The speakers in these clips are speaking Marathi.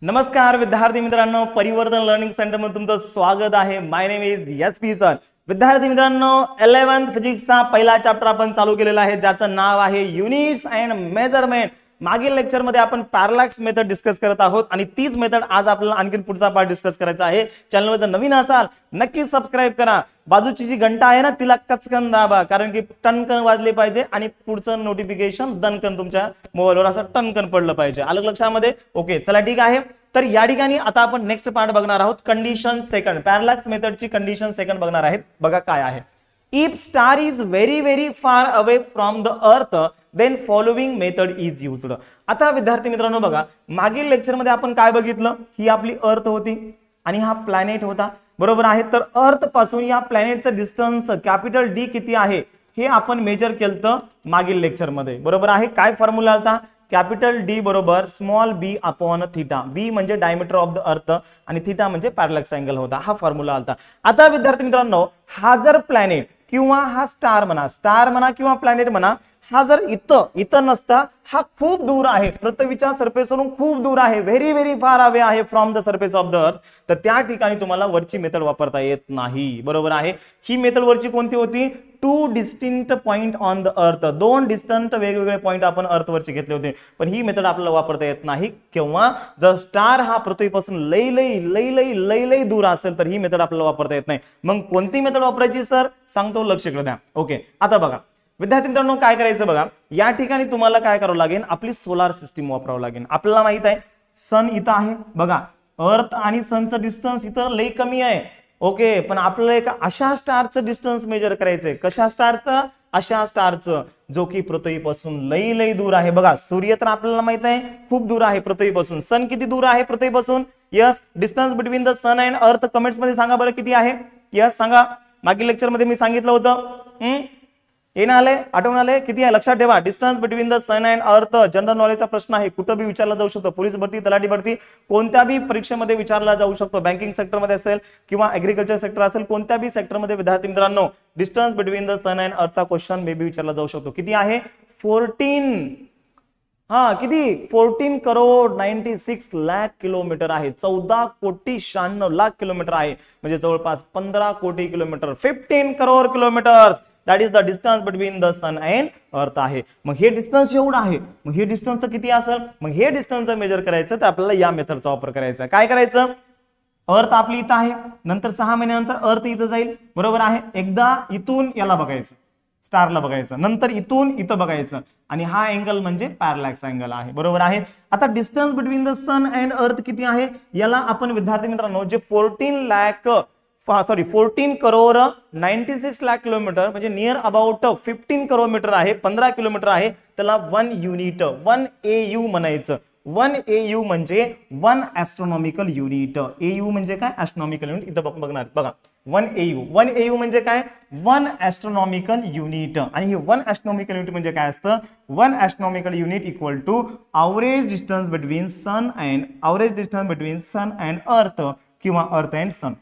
नमस्कार विद्यार्थी मित्रांनो, परिवर्तन लर्निंग सेंटर मध्ये तुमचं स्वागत आहे। माय नेम इज एसपी सर। विद्यार्थी मित्रांनो, 11th फिजिक्सचा पहिला चॅप्टर आपण चालू केलेला आहे, ज्याचं नाव आहे युनिट्स अँड मेजरमेंट। मागील लेक्चर मध्ये आपण पॅरालॅक्स मेथड डिस्कस करत आहोत आणि तीच मेथड आज आपल्याला आणखी पुढचा पार्ट डिस्कस करायचा आहे। चॅनलवर जर नवीन असाल नक्की सबस्क्राइब करा, बाजूची जी घंटा आहे ना तिला कचकन दाबा, कारण की टनकन वाजले पाहिजे आणि पुढचं नोटिफिकेशन दणकन तुमच्या मोबाईलवर असं टनकन पडलं पाहिजे। आलं लक्षामध्ये? ओके, चला ठीक आहे। तर या ठिकाणी आता आपण नेक्स्ट पार्ट बघणार आहोत, कंडिशन सेकंड। पॅरालॅक्स मेथडची कंडिशन सेकंड बघणार आहेत। बघा काय आहे। If star is very very far away from the earth then following method is used. आता विद्यार्थी मित्रांनो बघा, मागील लेक्चर मध्ये आपण काय बघितलं, ही आपली अर्थ होती आणि हा प्लॅनेट होता, बरोबर आहे। तर अर्थ पासून या प्लॅनेटचं डिस्टन्स कॅपिटल डी किती आहे हे आपण मेजर केलं मागील लेक्चर मध्ये, बरोबर आहे। काय फॉर्म्युला होता? कॅपिटल डी बरोबर स्मॉल बी अपॉन थीटा। बी म्हणजे डायमीटर ऑफ द अर्थ आणि थीटा म्हणजे पॅरालॅक्स अँगल होता, हा फॉर्म्युला होता। आता विद्यार्थी मित्रांनो, हा जर प्लॅनेट किंवा हा स्टार म्हणा किंवा प्लॅनेट म्हणा, हा जर इथं नसता, हा खूप दूर आहे, पृथ्वीच्या सरफेसवरून खूप दूर आहे, व्हेरी व्हेरी फार अवे आहे from the surface of the earth, तर त्या ठिकाणी तुम्हाला वरची मेथड वापरता येत नाही, बरोबर आहे। ही मेथड वरची कोणती होती? Two distinct point on the earth, दोन डिस्टंट वेगवेगळे पॉइंट आपण अर्थ वरचे घेतले होते, पण ही मेथड आपल्याला वापरता येत नाही किंवा जर स्टार हा पृथ्वीपासून लई दूर असेल तर ही मेथड आपल्याला वापरता येत नाही। मग कोणती मेथड वापरायची सर? सांगतो, लक्ष द्या। ओके, आता बघा विद्यार्थी मित्रांनो, काय करायचं बघा, या ठिकाणी तुम्हाला काय करावं लागेल, आपली सोलार सिस्टीम वापरावं लागेल। आपल्याला माहित आहे सन इथं आहे, बघा अर्थ आणि सनचं डिस्टन्स इथं लई कमी आहे, ओके, पण आपल्याला एक अशा स्टारचं डिस्टन्स मेजर करायचंय। कशा स्टारचं? अशा स्टारचं जो की पृथ्वीपासून लई दूर आहे। बघा सूर्य तर आपल्याला माहित आहे खूप दूर आहे पृथ्वीपासून, सन किती दूर आहे पृथ्वीपासून? Yes, distance between the sun and earth comments मध्ये सांगा बरं किती आहे? यस सांगा, मागील लेक्चर मध्ये मी सांगितलं होतं, येणं आले, आठवण आले, किती आहे लक्षात ठेवा। Distance between the sun and earth general नॉलेजचा प्रश्न आहे, कुठं बी विचारला जाऊ शकतो, पोलीस भरती, तलाठी भरती, कोणत्या बी परीक्षेमध्ये विचारला जाऊ शकतो, बँकिंग सेक्टर मध्ये असेल किंवा ऍग्रीकल्चर सेक्टर असेल, कोणत्या बी सेक्टर मध्ये विद्यार्थी मित्रांनो distance between the sun and अर्थचा क्वेश्चन मे बी विचारला जाऊ शकतो। किती आहे? 14 किती? 14 करोड 96 लाख किलोमीटर आहे, 14 कोटी 96 लाख किलोमीटर आहे, म्हणजे जवळपास 15 कोटी kilometre, 15 crore kilometre, that is the distance between the sun and earth आहे। मग हे डिस्टन्स एवढं आहे, मग हे डिस्टन्स किती असेल? मग हे डिस्टन्स मेजर करायचं तर आपल्याला या मेथडचा वापर करायचा। काय करायचं? अर्थ आपली इथं आहे, नंतर 6 महिन्यानंतर अर्थ इथं जाईल, बरोबर आहे। एकदा इथून याला बघायचं, स्टारला बघायचं, नंतर इथून इथं बघायचं, आणि हा अँगल म्हणजे पॅरालॅक्स अँगल आहे, बरोबर आहे। आता distance between the sun and earth किती आहे याला आपण विद्यार्थी मित्रांनो जे 14 करोड 96 लाख किलोमीटर म्हणजे नियर अबाउट 15 करोड मीटर आहे, 15 किलोमीटर आहे, त्याला 1 युनिट 1 AU म्हणायचं। 1 AU म्हणजे 1 ॲस्ट्रॉनॉमिकल युनिट। AU म्हणजे काय? Astronomical unit. इथं बघणार बघा 1 AU म्हणजे काय? 1 ॲस्ट्रॉनॉमिकल युनिट। आणि हे 1 ॲस्ट्रॉनॉमिकल युनिट म्हणजे काय असतं? 1 astronomical unit equal to average distance between sun and earth किंवा अर्थ अँड सन।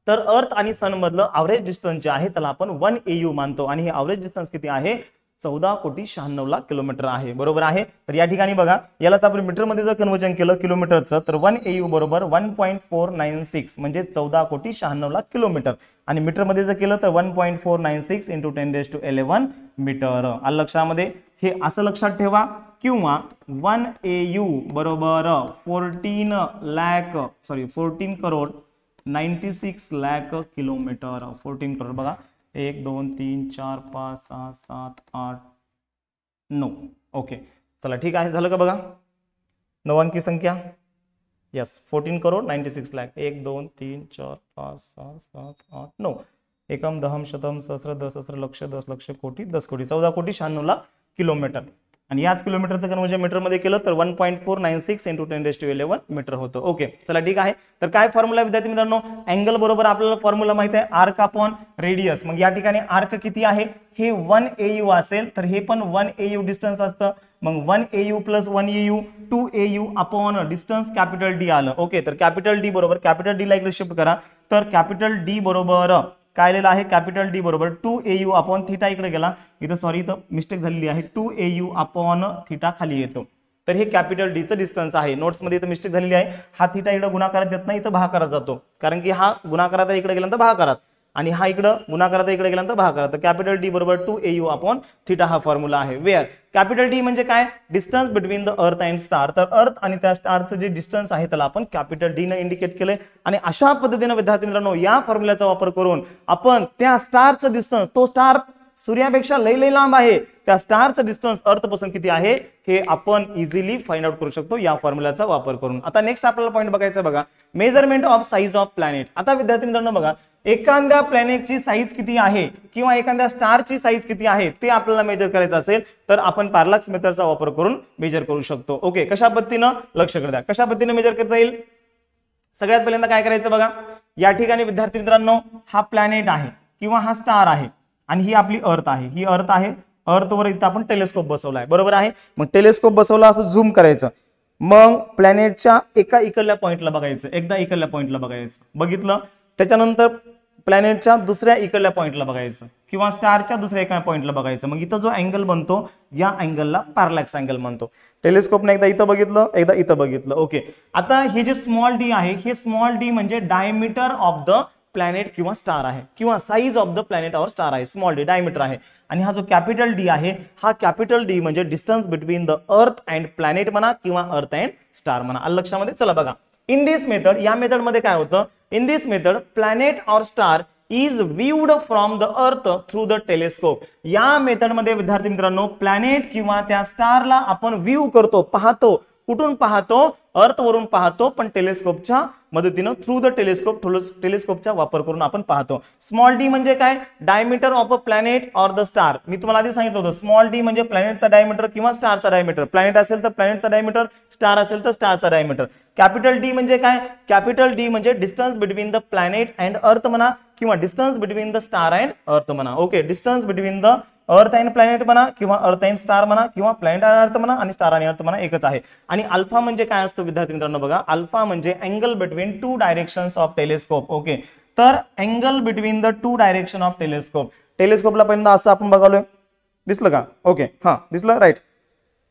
तर अर्थ आणि सन मधलं ॲव्हरेज डिस्टन्स जे आहे त्याला आपण 1 AU मानतो, आणि हे ॲव्हरेज डिस्टन्स किती आहे? 14 कोटी 96 लाख किलोमीटर आहे, बरोबर आहे। तर या ठिकाणी बघा, यालाच आपण मीटर मध्ये जर कन्वर्जन केलं किलोमीटरचं तर 1 AU बरोबर 1.496 म्हणजे 14 कोटी 96 लाख किलोमीटर, आणि मीटर मध्ये जर केलं तर 1.496 × 10⁻11 मीटर। आलं लक्षामध्ये? हे असं लक्षात ठेवा, किंवा 1 AU बरोबर 14 करोड 96 लाख किलोमीटर, 14 करोड बघा, 1 2 3 4 5 6 7 8 9। ओके, चला ठीक आहे, झालं का बघा? 9 अंकी संख्या, यस, 14 करोड 96 लाख, 1 2 3 4 5 6 7 8 9, एकम दहम शतम सहस्र दसहस्र लक्ष 10 लक्ष कोटी 10 कोटी, 14 कोटी 96 लाख किलोमीटर, आणि याच किलोमीटरचं कन्वर्जन मीटर मध्ये केलं तर 1.496 × 10⁻11 मीटर होतं। ओके, चला ठीक आहे। तर काय फॉर्म्युला विद्यार्थी मित्रांनो? अँगल बरोबर आपल्याला फॉर्म्युला माहिती आहे, आर्क अपॉन रेडियस। मग या ठिकाणी आर्क किती आहे? हे 1 AU असेल तर हे पण 1 AU डिस्टन्स असतं, मग 1 AU plus 1 AU 2 AU upon distance capital D आलं। ओके, तर कॅपिटल डी बरोबर, कॅपिटल डी ला इकडे शिफ्ट करा, तर कॅपिटल डी बरोबर काय लिहिलं आहे? कॅपिटल डी बरोबर 2 AU अपॉन थीटा, इकडे गेला, इथं सॉरी इथं मिस्टेक झालेली आहे, 2 AU अपॉन थीटा खाली येतो, तर हे कॅपिटल डी चं डिस्टन्स आहे. नोट्समध्ये इथं मिस्टेक झालेली आहे. हा थीटा इकडे गुणाकारात देत नाही, इथं भागाकारात जातो, कारण की हा गुणाकारात इकडे गेल्यानंतर भागाकारात आणि हा इकडे गुणाकारात इकडे गेल्यानंतर भागाकारात. तर कॅपिटल डी बरोबर 2au अपॉन थीटा हा फॉर्म्युला आहे. वेअर कॅपिटल डी म्हणजे काय, distance between the earth and star. तर अर्थ आणि त्या स्टारचं जे डिस्टन्स आहे त्याला आपण कॅपिटल डी ने इंडिकेट केलंय. आणि अशा पद्धतीने विद्यार्थी मित्रांनो या फॉर्म्युल्याचा वापर करून आपण त्या स्टारचं डिस्टन्स, तो स्टार सूर्यापेक्षा लई लांब आहे, त्या स्टारचं डिस्टन्स अर्थ पासून किती आहे हे आपण इझिली फाइंड आउट करू शकतो या फॉर्म्युल्याचा वापर करून. आता नेक्स्ट आपल्याला पॉईंट बघायचं बघा, measurement of size of planet. आता विद्यार्थी मित्रांनो बघा, एखाद्या प्लॅनेटची साईज किती आहे किंवा एखाद्या स्टारची साईज किती आहे ते आपल्याला मेजर करायचं असेल तर आपण पॅरलॅक्स मेथडचा वापर करून मेजर करू शकतो. ओके, कशा पद्धतीनं लक्ष करू द्या, कशा पद्धतीने मेजर करता येईल. सगळ्यात पहिल्यांदा काय करायचं बघा, या ठिकाणी विद्यार्थी मित्रांनो हा प्लॅनेट आहे किंवा हा स्टार आहे आणि ही आपली अर्थ आहे, ही अर्थ आहे. अर्थवर इथं आपण टेलिस्कोप बसवलाय, बरोबर आहे. मग टेलिस्कोप बसवला असं झूम करायचं, मग प्लॅनेटच्या एका इकडल्या पॉइंटला बघायचं, एकदा इकडल्या पॉइंटला बघायचं, बघितलं, त्याच्यानंतर प्लॅनेटच्या दुसऱ्या इकडल्या पॉइंटला बघायचं किंवा स्टारच्या दुसऱ्या एका पॉइंटला बघायचं. मग इथं जो अँगल बनतो या अँगलला पॅरलॅक्स अँगल म्हणतो. टेलिस्कोपने एकदा इथं बघितलं, एकदा इथं बघितलं. ओके, आता हे जे स्मॉल डी आहे, हे स्मॉल डी म्हणजे डायमीटर ऑफ द प्लॅनेट किंवा स्टार आहे किंवा साइज ऑफ द प्लॅनेट और स्टार आहे, स्मॉल डी डायमीटर आहे. आणि हा जो कॅपिटल डी आहे, हा कॅपिटल डी म्हणजे distance between the earth and planet म्हणा किंवा अर्थ अँड स्टार म्हणा. आलं लक्षामध्ये. चला बघा, इन दिस मेथड, या मेथड मध्ये काय होतं, इन दिस मेथड प्लॅनेट और star is viewed from the earth through the telescope. या मेथड मध्ये विद्यार्थी मित्रांनो प्लॅनेट किंवा त्या स्टारला आपण व्ह्यू करतो, पाहतो. कुठून पाहतो, अर्थ वरून पाहतो, पण टेलिस्कोपच्या मदतीनं थ्रू द टेलिस्कोप, टेलिस्कोपचा वापर करून आपण पाहतो. स्मॉल डी म्हणजे काय, diameter of a planet or the star. मी तुम्हाला आधी सांगितलं होतं, स्मॉल डी म्हणजे प्लॅनेटचा डायमीटर किंवा स्टारचा डायमीटर. प्लॅनेट असेल तर प्लॅनेटचा डायमीटर, स्टार असेल तर स्टारचा डायमीटर. कॅपिटल डी म्हणजे काय, कॅपिटल डी म्हणजे distance between the planet and अर्थ म्हणा किंवा distance between the star and अर्थ म्हणा. Okay, distance between the earth and planet म्हणा किंवा अर्थ अँड स्टार म्हणा किंवा प्लॅनेट आणि अर्थ म्हणा आणि स्टार आणि अर्थ म्हणा एकच आहे. आणि अल्फा म्हणजे काय असतो विद्यार्थी मित्रांनो बघा, अल्फा म्हणजे angle between two directions of telescope. Okay, तर angle between the two direction of telescope. टेलिस्कोपला पहिल्यांदा असं आपण बघालोय, दिसलं का. ओके, हा दिसलं, राईट.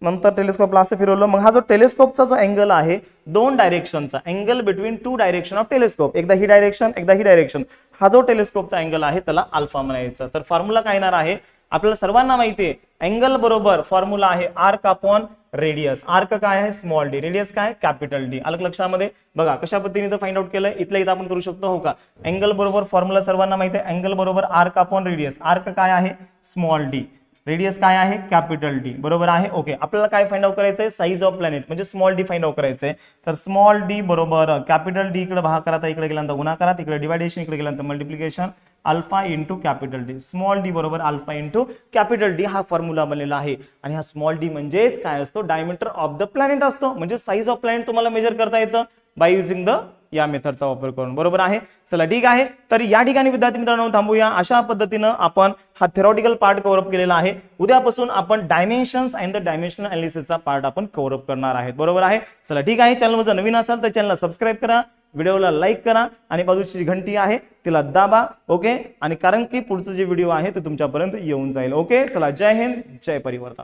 नंतर टेलिस्कोपला असं फिरवलं, मग हा जो टेलिस्कोपचा जो अँगल आहे दोन डायरेक्शनचा, angle between two direction of telescope, एकदा ही डायरेक्शन एकदा ही डायरेक्शन, हा जो टेलिस्कोपचा अँगल आहे त्याला अल्फा म्हणायचं. तर फॉर्म्युला काय येणार आहे, आपल्याला सर्वांना माहिती आहे, अँगल बरोबर फॉर्म्युला आहे आर्क अपॉन रेडियस. आर्क काय आहे, स्मॉल डी, रेडियस काय, कॅपिटल डी. अलग लक्षामध्ये. बघा कशा पद्धतीने फाइंड आउट केलंय, इथल्या इथं आपण करू शकतो. हो का, अँगल बरोबर फॉर्म्युला सर्वांना माहिती आहे, अँगल बरोबर आर्क अपॉन रेडियस. आर्क काय आहे, स्मॉल डी, रेडियस काय आहे, कॅपिटल डी, बरोबर आहे. ओके, आपल्याला काय फाइंड आउट करायचंय, साइज ऑफ प्लॅनेट म्हणजे स्मॉल डी फाइंड आउट करायचंय. तर स्मॉल डी बरोबर कॅपिटल डी इकडे भागाकारात, इकडे गेल्यानंतर गुणाकारात, इकडे डिवायडेशन, इकडे गेल्यानंतर multiplication, alpha into capital D. Small D बरोबर अल्फा इंटू कॅपिटल डी हा फॉर्म्युला बनलेला आहे. आणि हा स्मॉल डी म्हणजेच काय असतो, डायमीटर ऑफ द प्लॅनेट असतो. म्हणजे साइज ऑफ प्लॅनेट तुम्हाला मेजर करता येतं बाय युजिंग द या मेथडचा वापर करून, बरोबर आहे. चला ठीक आहे, तर या ठिकाणी विद्यार्थी मित्रांनो थांबूया. अशा पद्धतीनं आपण हा थेरॉटिकल पार्ट कव्हर अप केलेला आहे. उद्यापासून आपण डायमेन्शन्स अँड द डायमेन्शनल अनालिसिसचा पार्ट आपण कव्हर अप करणार आहेत, बरोबर आहे. चला ठीक आहे, चॅनल जर नवीन असाल तर चॅनलला सबस्क्राईब करा, व्हिडिओला लाईक करा आणि बाजूची घंटी आहे तिला दाबा. ओके, आणि कारण की पुढचं जे व्हिडिओ आहे ते तुमच्यापर्यंत येऊन जाईल. ओके, चला जय हिंद, जय परिवर्तन.